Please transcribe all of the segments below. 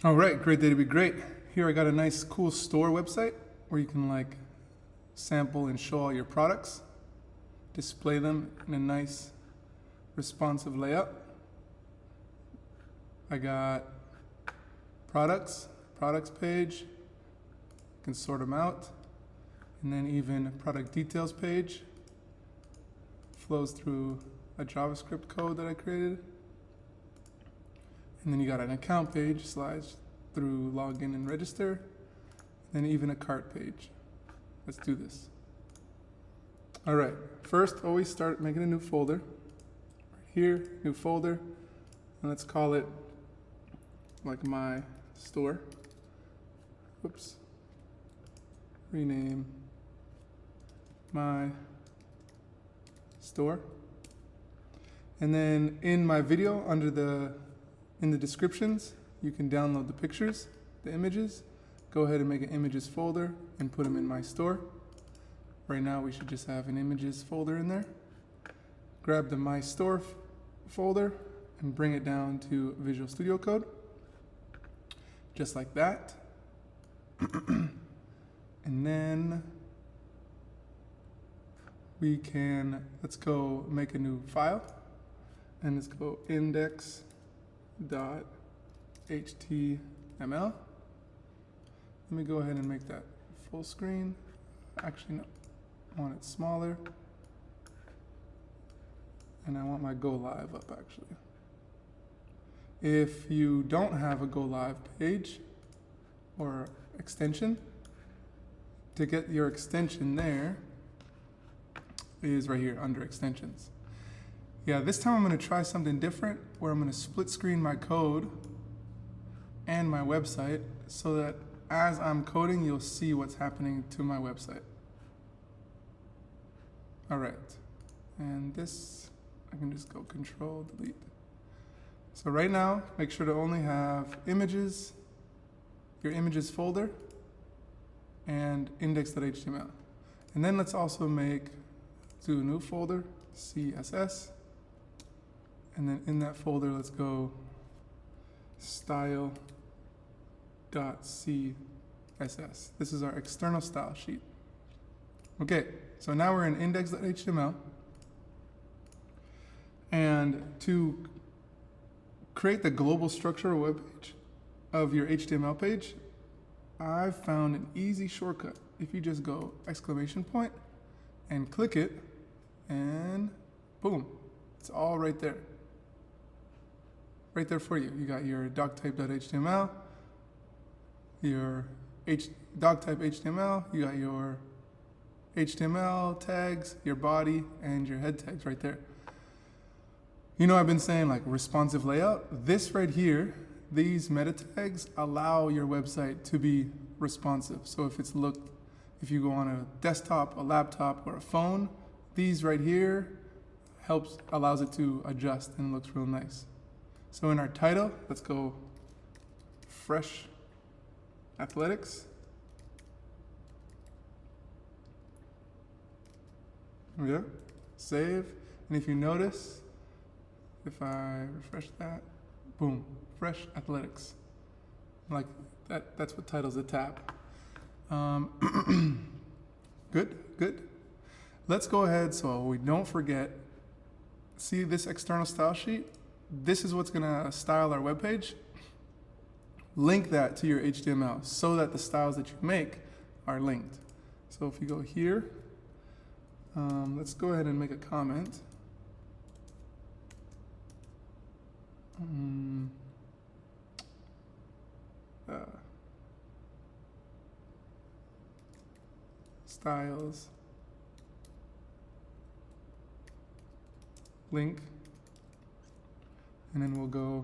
All right, great day to be great. Here I got a nice cool store website where you can like sample and show all your products, display them in a nice responsive layout. I got products page, you can sort them out, and then even product details page flows through a JavaScript code that I created. And then you got an account page, slides through login and register, and then even a cart page. Let's do this. All right, first always start making a new folder. Right here, new folder, and let's call it like my store. Whoops. Rename my store. And then in my video, in the descriptions, you can download the pictures, the images. Go ahead and make an images folder and put them in my store. Right now we should just have an images folder in there. Grab the my store folder and bring it down to Visual Studio Code. Just like that. And then let's go make a new file. And let's go index.html. Let me go ahead and make that full screen. Actually, no, I want it smaller. And I want my go live up actually. If you don't have a go live page or extension, to get your extension there is right here under extensions. Yeah, this time I'm going to try something different where I'm going to split screen my code and my website so that as I'm coding, you'll see what's happening to my website. All right, and this, I can just go Control, Delete. So right now, make sure to only have images, your images folder, and index.html. And then let's also do a new folder, CSS. And then in that folder, let's go style.css. This is our external style sheet. Okay, so now we're in index.html. And to create the global structure web page of your HTML page, I've found an easy shortcut. If you just go exclamation point and click it, and boom, it's all right there. Right there for you. You got your doctype.html, your doctype HTML, you got your HTML tags, your body, and your head tags right there. You know, I've been saying like responsive layout. This right here, these meta tags allow your website to be responsive. So if you go on a desktop, a laptop, or a phone, these right here allows it to adjust and it looks real nice. So in our title, let's go Fresh Athletics. Yeah, save. And if you notice, if I refresh that, boom, Fresh Athletics. Like that's what titles a tab. Good. Let's go ahead so we don't forget. See this external style sheet? This is what's gonna style our web page. Link that to your HTML so that the styles that you make are linked. So if you go here, let's go ahead and make a comment. Styles link, and then we'll go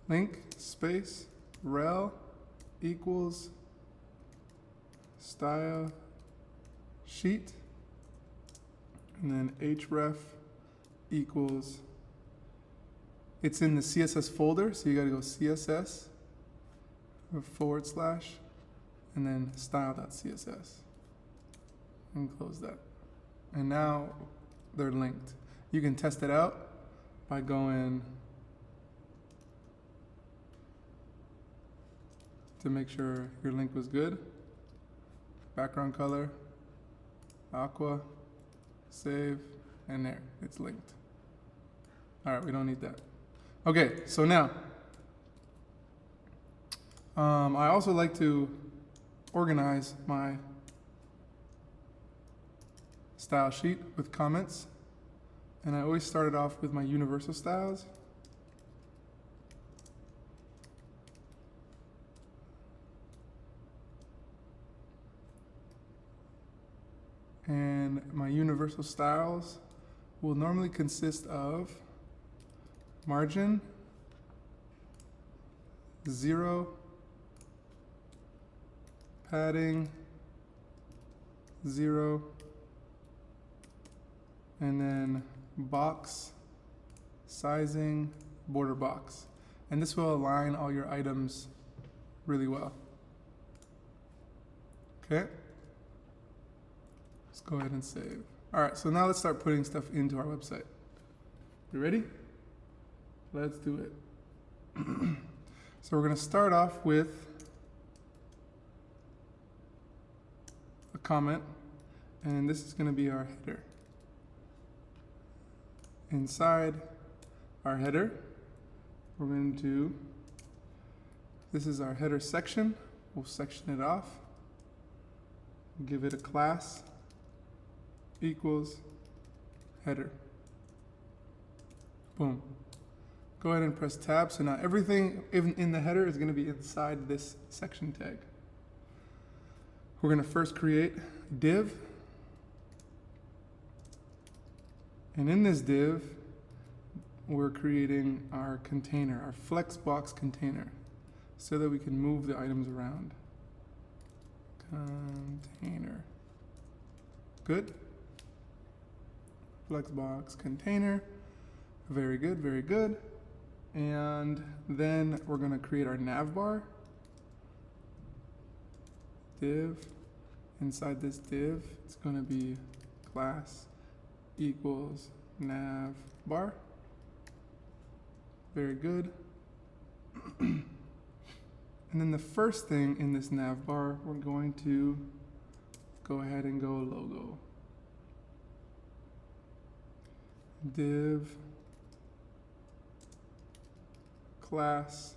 link space rel equals style sheet, and then href equals, it's in the CSS folder, so you got to go CSS / and then style.css and close that. And now they're linked. You can test it out by going to make sure your link was good. Background color, aqua, save, and there, it's linked. All right, we don't need that. Okay, so now, I also like to organize my style sheet with comments, and I always start it off with my universal styles. And my universal styles will normally consist of margin, 0, padding, 0, and then box, sizing, border box. And this will align all your items really well. Okay? Let's go ahead and save. All right, so now let's start putting stuff into our website. You ready? Let's do it. So we're gonna start off with a comment, and this is gonna be our header. Inside our header, we're going to, this is our header section. We'll section it off, give it a class equals header. Boom. Go ahead and press tab. So now everything in the header is going to be inside this section tag. We're going to first create div. And in this div, we're creating our container, our flexbox container, so that we can move the items around. Container. Good. Flexbox container. Very good, very good. And then we're going to create our navbar. Div. Inside this div, it's going to be class equals navbar. Very good. And then the first thing in this navbar, we're going to go ahead and go logo. Div class.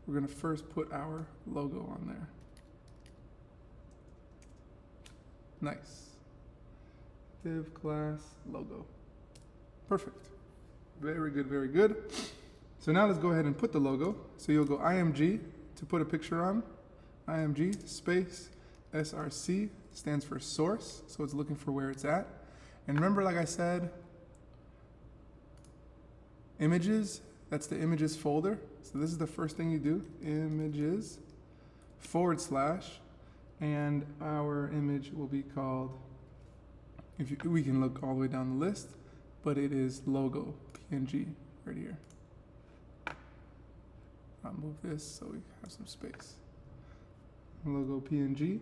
We're going to first put our logo on there. Nice. Div class logo. Perfect. Very good, very good. So now let's go ahead and put the logo. So you'll go IMG to put a picture on. IMG space SRC stands for source. So it's looking for where it's at. And remember, like I said, images, that's the images folder. So this is the first thing you do, images / and our image will be called, we can look all the way down the list, but it is logo PNG right here. I'll move this so we have some space. Logo PNG.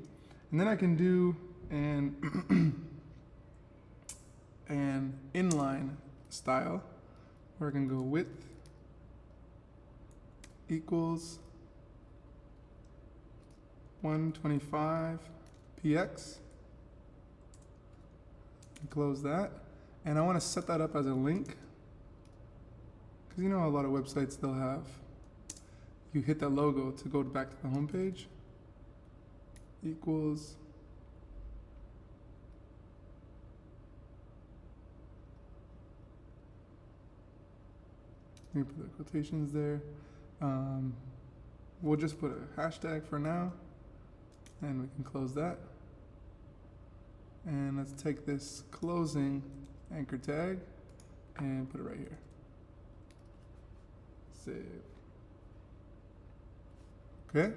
And then I can do an inline style where I can go width equals 125 px. Close that. And I want to set that up as a link, because you know a lot of websites, they'll have, you hit that logo to go back to the home page, equals let me put the quotations there. We'll just put a hashtag for now, and we can close that. And let's take this closing anchor tag and put it right here. Save. Okay,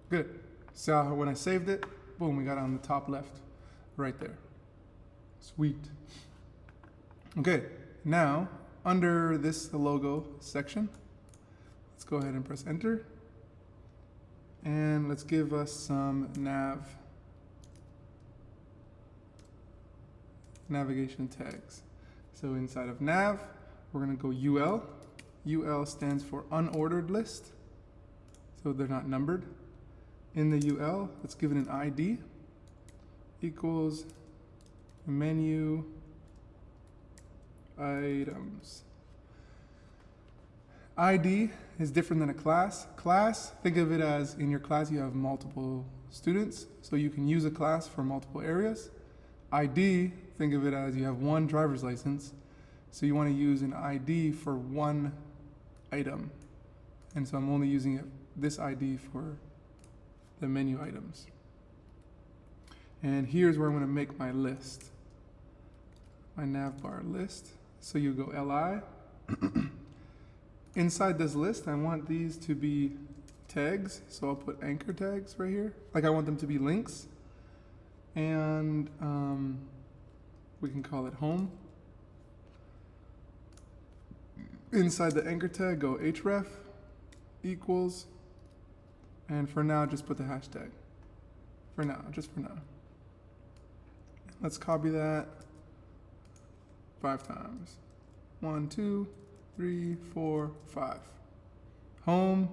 good. So when I saved it, boom, we got it on the top left, right there. Sweet. Okay, now under this logo section, let's go ahead and press enter. And let's give us some navigation tags. So inside of nav, we're going to go UL. UL stands for unordered list, so they're not numbered. in the UL, let's give it an ID equals menu items. ID is different than a class. Class, think of it as in your class you have multiple students, so you can use a class for multiple areas. ID, think of it as you have one driver's license, so you want to use an ID for one item. And so I'm only using this ID for the menu items. And here's where I'm going to make my list, my Navbar list. So you go LI. Inside this list, I want these to be tags, so I'll put anchor tags right here. Like I want them to be links. And we can call it home. Inside the anchor tag, go href equals, and for now, just put the hashtag. For now, just for now. Let's copy that 5 times. 1, 2, 3, 4, 5. Home,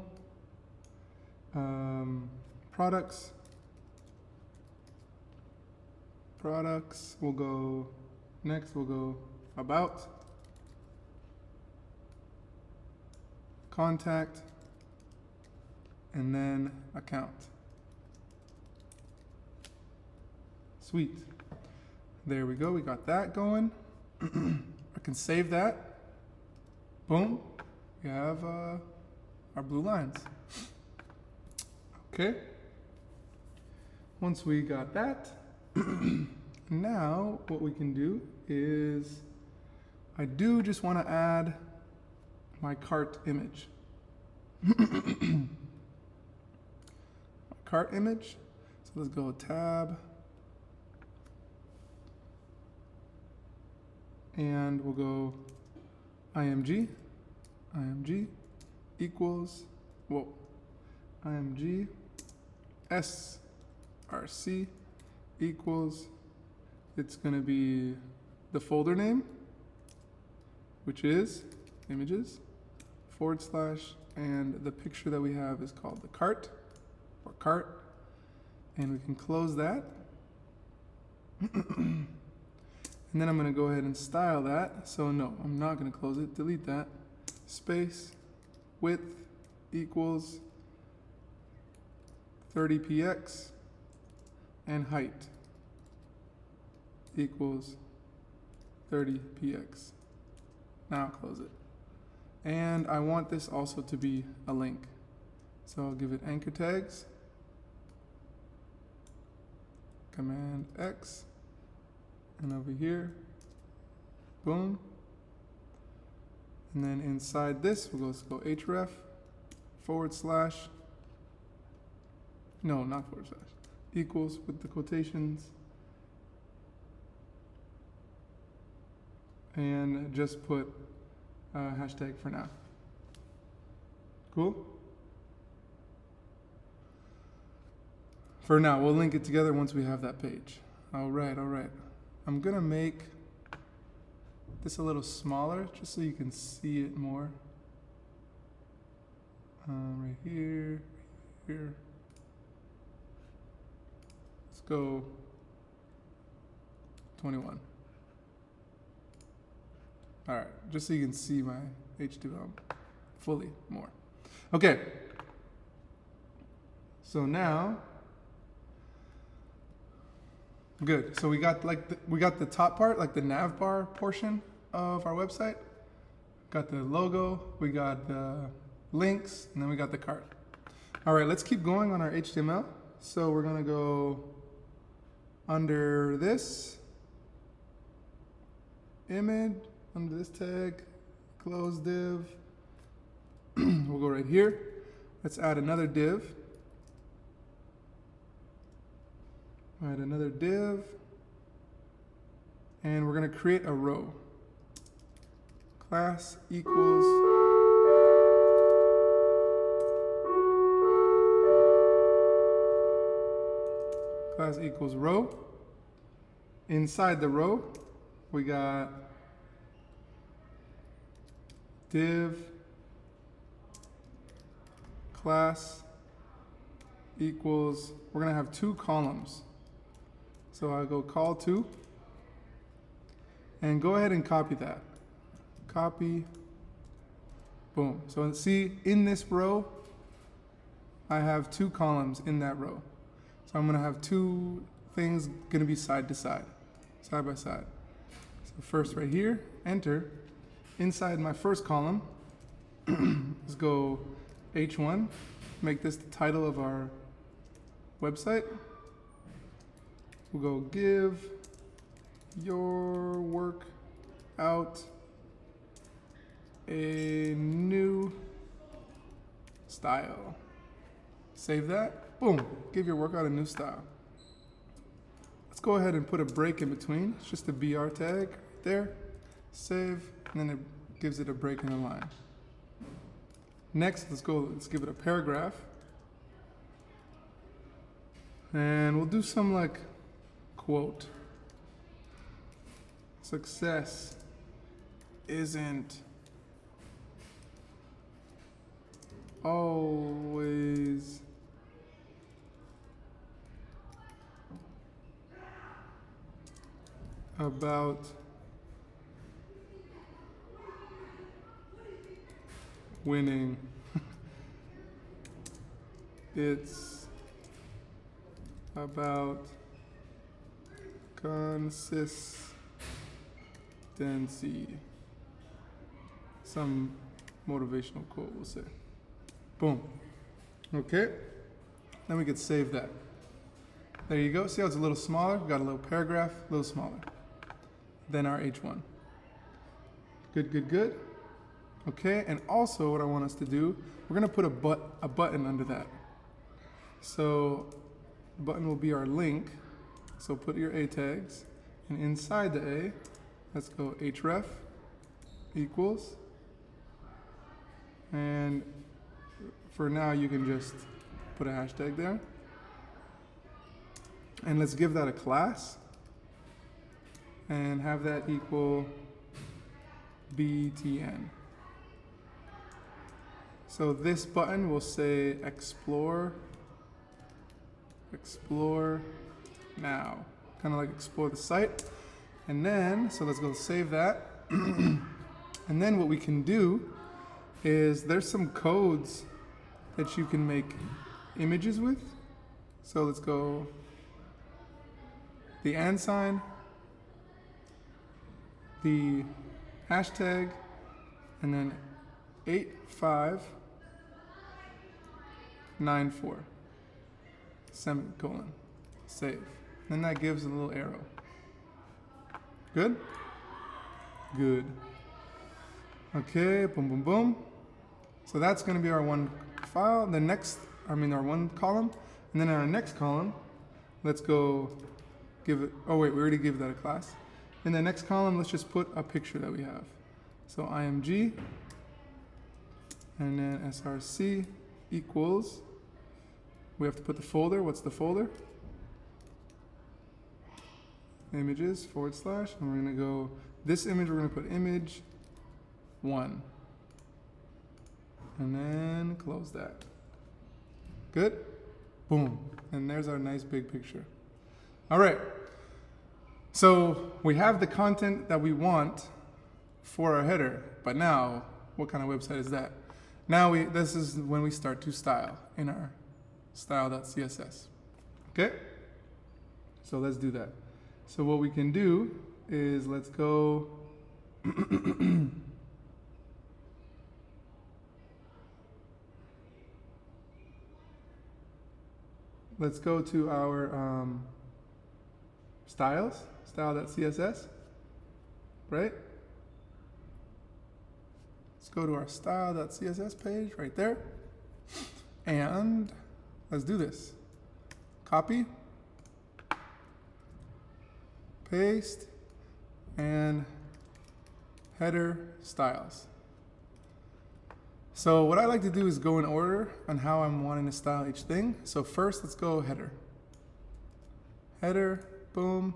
products, we'll go, next we'll go about, contact, and then account. Sweet. There we go, we got that going. I can save that. Boom, we have our blue lines. Okay, once we got that, now what we can do is, I do just want to add my cart image. Cart image, so let's go tab, and we'll go img equals, img src equals, it's going to be the folder name, which is images, / and the picture that we have is called the cart, or cart, and we can close that. And then I'm going to go ahead and style that. So no, I'm not going to close it. Delete that. Space, width equals 30px, and height equals 30px. Now close it. And I want this also to be a link. So I'll give it anchor tags, Command X, and over here, boom. And then inside this, let's go href /, no, not / equals with the quotations, and just put hashtag for now. Cool? For now, we'll link it together once we have that page. All right. I'm gonna make this a little smaller just so you can see it more. Right here. Let's go 21. All right, just so you can see my HTML fully more. Okay. So now, good. So we got the top part, like the Navbar portion of our website. Got the logo, we got the links, and then we got the cart. All right, let's keep going on our HTML. So we're gonna go under this image, under this tag, close div. We'll go right here. Let's add another div. Add another div. And we're going to create a row. Class equals row. Inside the row, we got div class equals, we're gonna have 2 columns. So I'll go call to, and go ahead and copy that. Copy, boom. So see, in this row, I have 2 columns in that row. So I'm gonna have 2 things gonna be side to side, side by side. So first right here, enter. Inside my first column, let's go H1, make this the title of our website. We'll go give your work out a new style. Save that, boom, give your workout a new style. Let's go ahead and put a break in between. It's just a BR tag right there. Save, and then it gives it a break in the line. Next, let's give it a paragraph. And we'll do some like quote. Success isn't always about winning. It's about consistency. Some motivational quote, we'll say. Boom. Okay. Then we could save that. There you go. See how it's a little smaller? We've got a little paragraph, a little smaller than our H1. Good, good, good. Okay, and also what I want us to do, we're gonna put a button under that. So the button will be our link. So put your A tags, and inside the A, let's go href equals, and for now you can just put a hashtag there. And let's give that a class and have that equal BTN. So this button will say explore now, kind of like explore the site. And then, so let's go save that. And then what we can do is there's some codes that you can make images with. So let's go the and sign, the hashtag, and then 8594, semicolon, save. Then that gives a little arrow. Good? Good. Okay, boom, boom, boom. So that's gonna be our one file. Our one column. And then in our next column, let's go give it, oh wait, we already gave that a class. In the next column, let's just put a picture that we have. So img, and then src equals, we have to put the folder. What's the folder? Images / and we're gonna go, this image, we're gonna put image 1. And then close that. Good? Boom. And there's our nice big picture. All right. So we have the content that we want for our header, but now what kind of website is that? Now this is when we start to style in our style.css. Okay? So let's do that. So what we can do is let's go let's go to our styles, style.css, right? Let's go to our style.css page right there. And let's do this. Copy, paste, and header styles. So what I like to do is go in order on how I'm wanting to style each thing. So first, let's go header. Header, boom,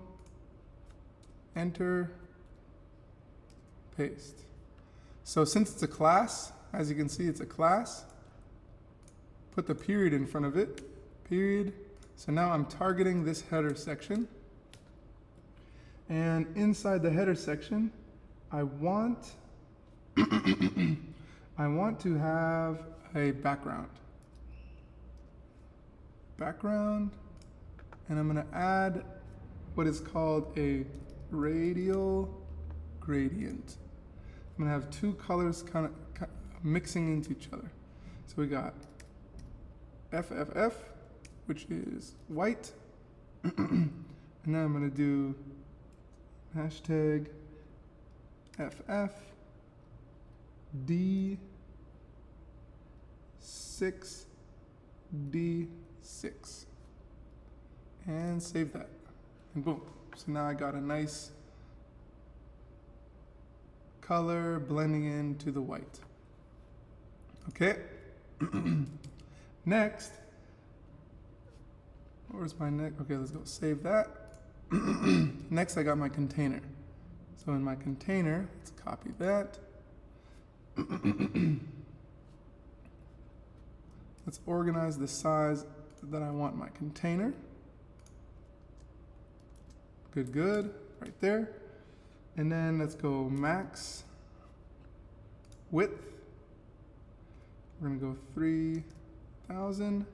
enter, paste. So since it's a class, as you can see, it's a class, put the period in front of it, period. So now I'm targeting this header section. And inside the header section, I want I want to have a background. And I'm going to add what is called a radial gradient. I'm going to have two colors kind of mixing into each other. So we got FFF, which is white, and then I'm going to do hashtag FF D6D6 and save that, and boom. So now I got a nice color blending into the white. Okay. Next, where's my next? Okay, let's go save that. Next, I got my container. So in my container, let's copy that. Let's organize the size that I want my container. Good, right there. And then let's go max width. We're gonna go 3,000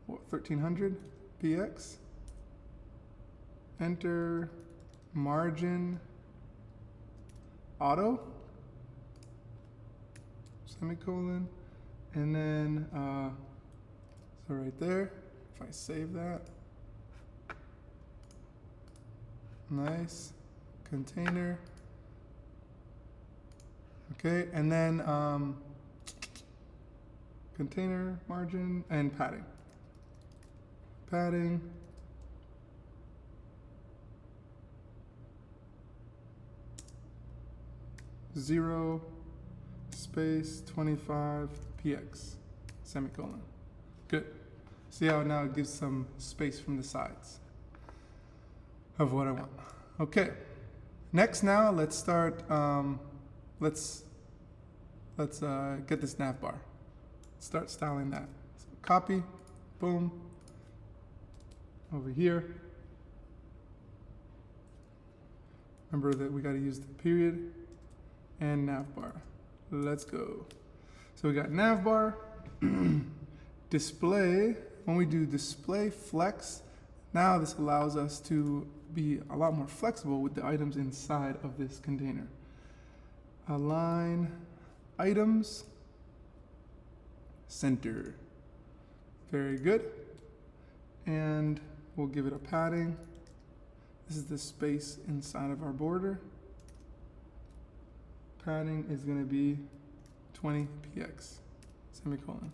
or 1,300 px. Enter margin auto, semicolon, and then so right there, if I save that, nice, container, okay, and then container, margin, and padding. Padding, zero, space, 25 px, semicolon. Good. See how now it gives some space from the sides of what I want. Okay. Next, now let's start. Let's get this navbar. Start styling that. So copy, boom, over here. Remember that we got to use the period and navbar. Let's go. So we got navbar, display. When we do display flex, now this allows us to be a lot more flexible with the items inside of this container. Align items, center. Very good. And we'll give it a padding. This is the space inside of our border. Padding is going to be 20 px, semicolon.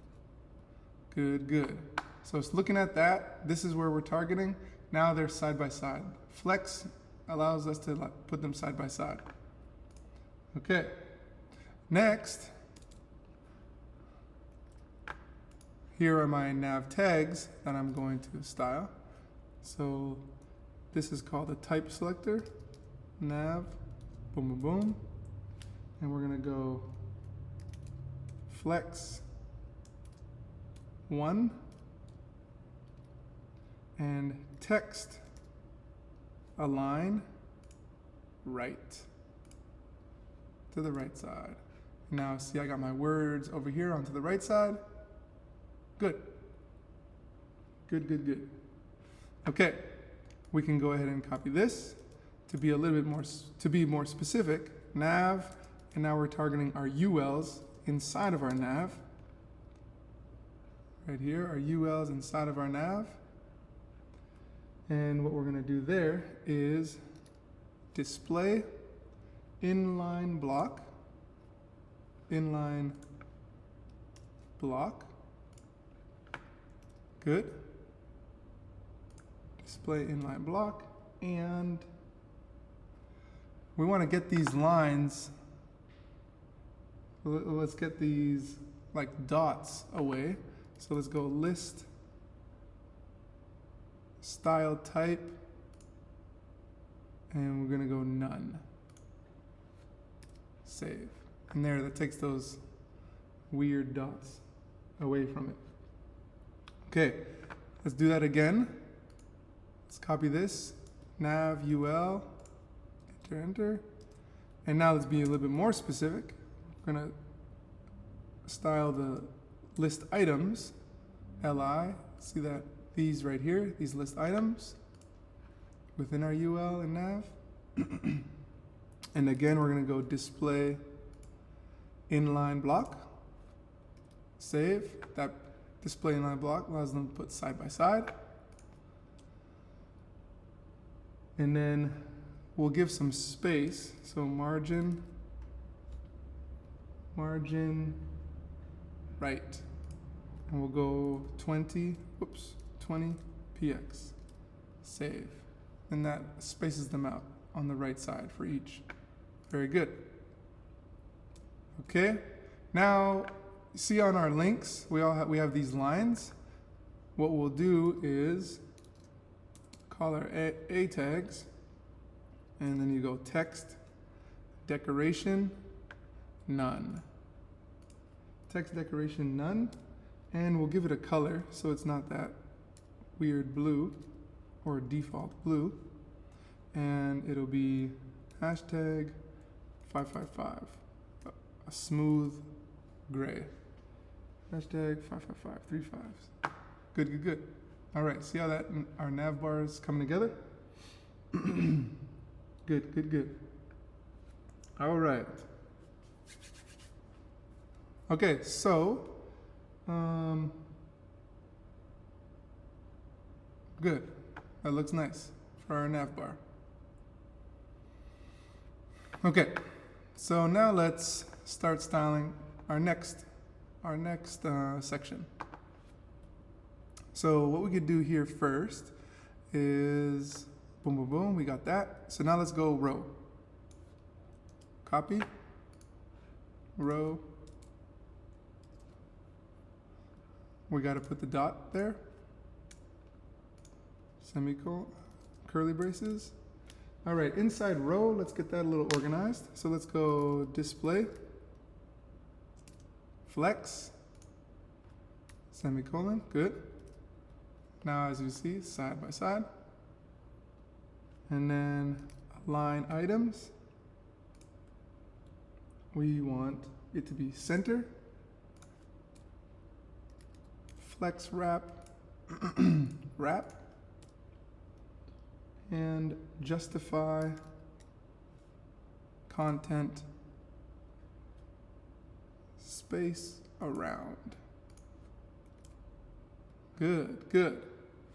Good. So it's looking at that. This is where we're targeting. Now they're side by side. Flex allows us to put them side by side. Okay. Next, here are my nav tags that I'm going to style. So this is called a type selector, nav, boom, boom, boom. And we're gonna go flex 1 and text align right to the right side. Now see, I got my words over here onto the right side. Good. Okay, we can go ahead and copy this to be a little bit more, to be more specific. Nav, and now we're targeting our ULs inside of our nav. Right here, our ULs inside of our nav. And what we're going to do there is display inline block. Good. Display inline block, and we want to get these lines, let's get these like dots away. So let's go list, style type, and we're going to go none. Save. And there, that takes those weird dots away from it. Okay, Let's do that again. Let's copy this, nav ul, enter, enter. And now let's be a little bit more specific. We're gonna style the list items, li, see that these right here, these list items within our ul and nav. And again, we're gonna go display inline block, save. That display inline block allows them to put side by side. And then we'll give some space, so margin right, and we'll go 20 px, save, and that spaces them out on the right side for each. Very good. Okay, now see on our links we have these lines. What we'll do is call our A tags, and then you go text, decoration, none. Text decoration none, and we'll give it a color so it's not that weird blue or default blue, and it'll be hashtag 555, a smooth gray. Hashtag 55535. Good, good, good. All right, see how that our nav bar is coming together? Good, good, good. All right. Okay, so, good. That looks nice for our nav bar. Okay, so now let's start styling our next section. So what we could do here first is boom, boom, boom, we got that. So now let's go row. Copy, row. We got to put the dot there. Semicolon, curly braces. All right, inside row, let's get that a little organized. So let's go display, flex, semicolon, good. Now, as you see, side by side. And then line items. We want it to be center. Flex wrap, wrap. And justify content space around. Good, good.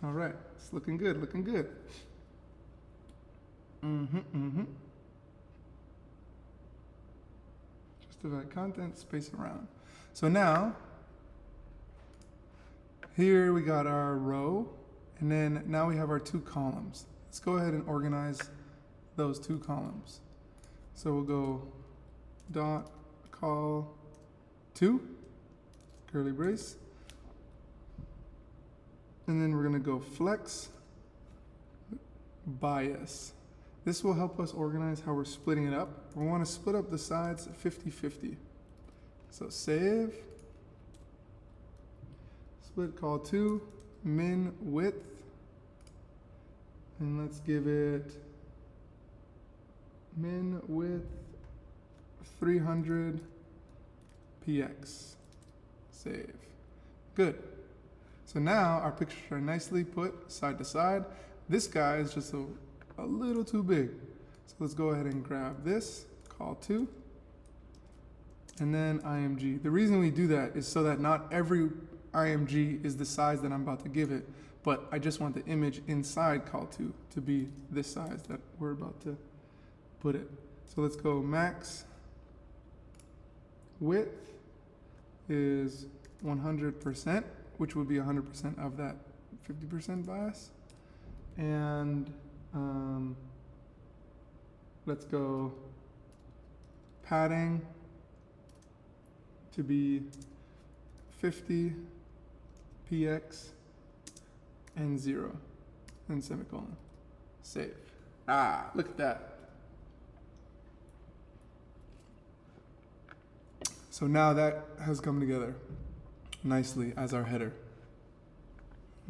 All right, it's looking good, looking good. Justify content, space around. So now, here we got our row, and then now we have our two columns. Let's go ahead and organize those two columns. So we'll go dot call to, curly brace. And then we're gonna go flex bias. This will help us organize how we're splitting it up. We wanna split up the sides 50-50. So save, split call to, min width, and let's give it min width 300 px, save. Good. So now our pictures are nicely put side to side. This guy is just a little too big. So let's go ahead and grab this, call to, and then IMG. The reason we do that is so that not every IMG is the size that I'm about to give it, but I just want the image inside call to be this size that we're about to put it. So let's go max width is 100%, which would be 100% of that 50% bias. And let's go padding to be 50 px and 0 and semicolon. Save. Ah, look at that. So now that has come together nicely as our header.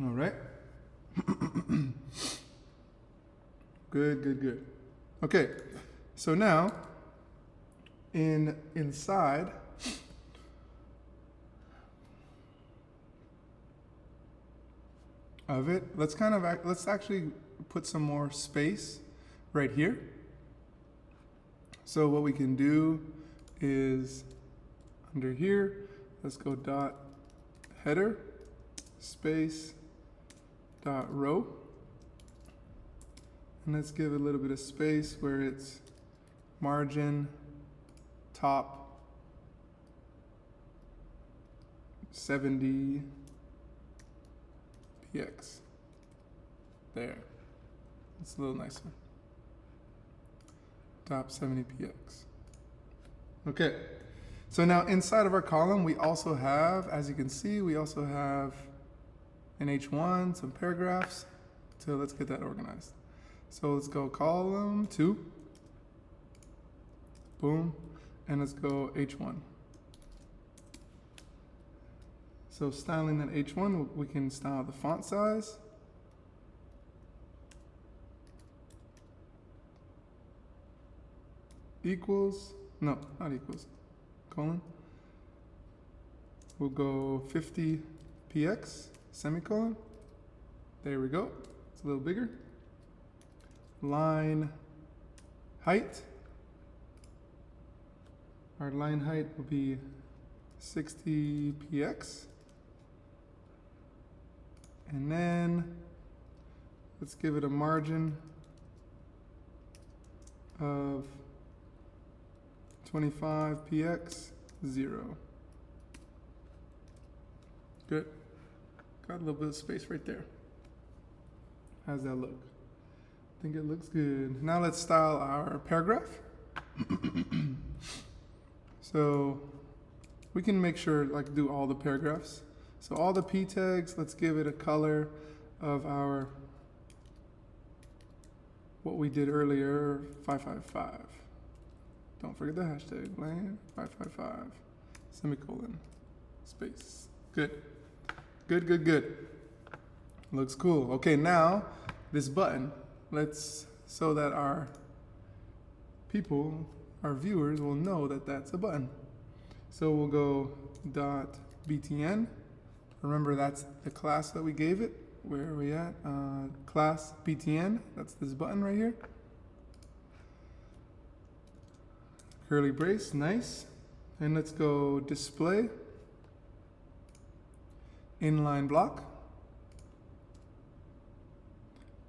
All right. Good, good, good. Okay, so now inside of it, let's actually put some more space right here. So what we can do is under here, let's go dot header space dot row, and let's give it a little bit of space where it's margin top 70 px. There, it's a little nicer. Top 70 px. Okay, so now inside of our column we also have, as you can see, we also have an H1, some paragraphs. So let's get that organized. So let's go column 2, boom, and let's go H1. So styling that H1, we can style the font size. Equals, no, not equals, colon. We'll go 50 px, semicolon. There we go, it's a little bigger. Line height. Our line height will be 60 px. And then let's give it a margin of 25 px 0. Good. Got a little bit of space right there. How's that look? I think it looks good. Now let's style our paragraph. So we can make sure, like, do all the paragraphs. So all the p tags, let's give it a color of our, what we did earlier, 555. Don't forget the hashtag, blank, 555, semicolon, space. Good, good, good, good. Looks cool. Okay, now this button, so that our people, our viewers will know that that's a button. So we'll go dot btn. Remember, that's the class that we gave it. Where are we at? Class btn, that's this button right here. Curly brace, nice. And let's go display, inline block,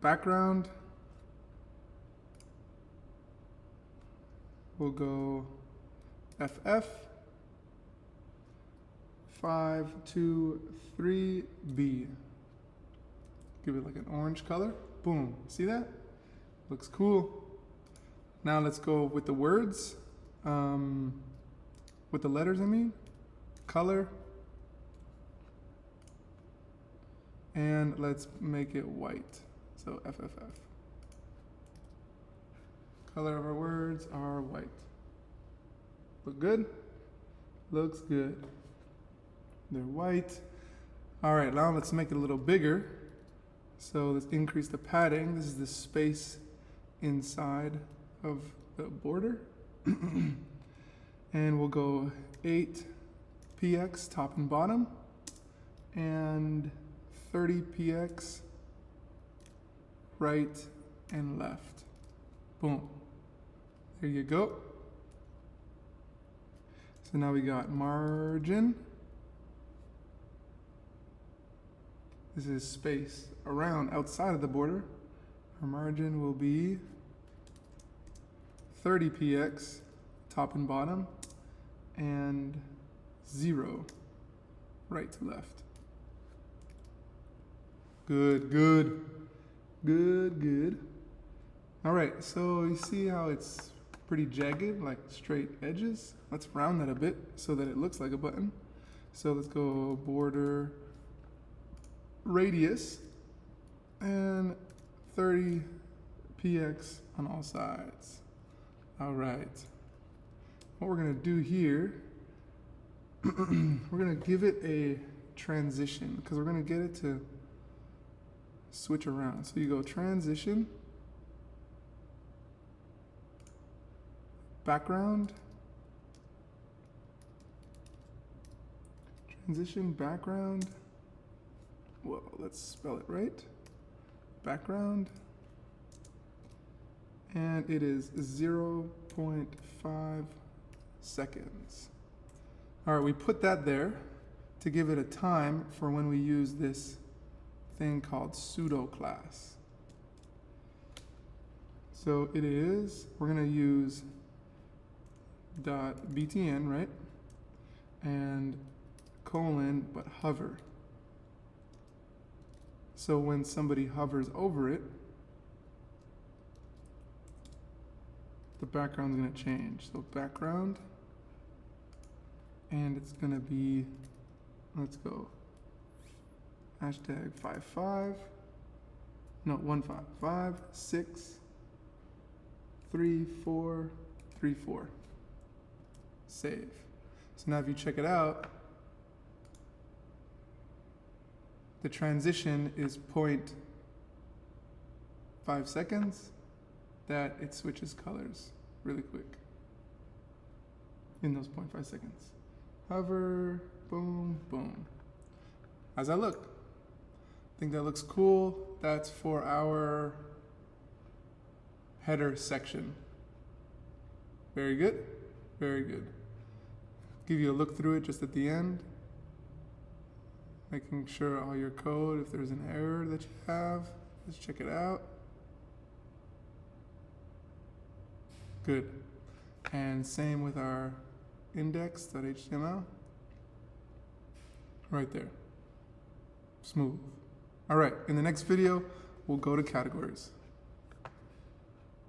background. We'll go FF 523B. Give it like an orange color. Boom. See that? Looks cool. Now let's go with the words. With the letters, I mean. Color. And let's make it white. So FFF. Color of our words are white. Look good? Looks good. They're white. All right, now let's make it a little bigger. So let's increase the padding. This is the space inside of the border. And we'll go 8 px top and bottom, and 30 px right and left. Boom. There you go. So now we got margin. This is space around outside of the border. Our margin will be 30 px top and bottom, and 0 right to left. Good, good, good, good. All right, so you see how it's pretty jagged, like straight edges? Let's round that a bit so that it looks like a button. So let's go border radius and 30 px on all sides. All right. What we're gonna do here, we're gonna give it a transition because we're gonna get it to switch around. So you go transition, background, transition, background. Well, let's spell it right. Background. And it is 0.5 seconds. All right, we put that there to give it a time for when we use this thing called pseudo class. So it is, we're gonna use .btn, right? And colon, but hover. So when somebody hovers over it, the background's gonna change. So background, and it's gonna be, let's go, hashtag 55, no, 155.6.3.4.3.4. Save. So now if you check it out, the transition is 0.5 seconds, that it switches colors really quick in those 0.5 seconds. Hover, boom, boom. How's that look? I think that looks cool. That's for our header section. Very good, very good. Give you a look through it just at the end, making sure all your code, if there's an error that you have, let's check it out. Good. And same with our index.html. Right there. Smooth. All right, in the next video, we'll go to categories.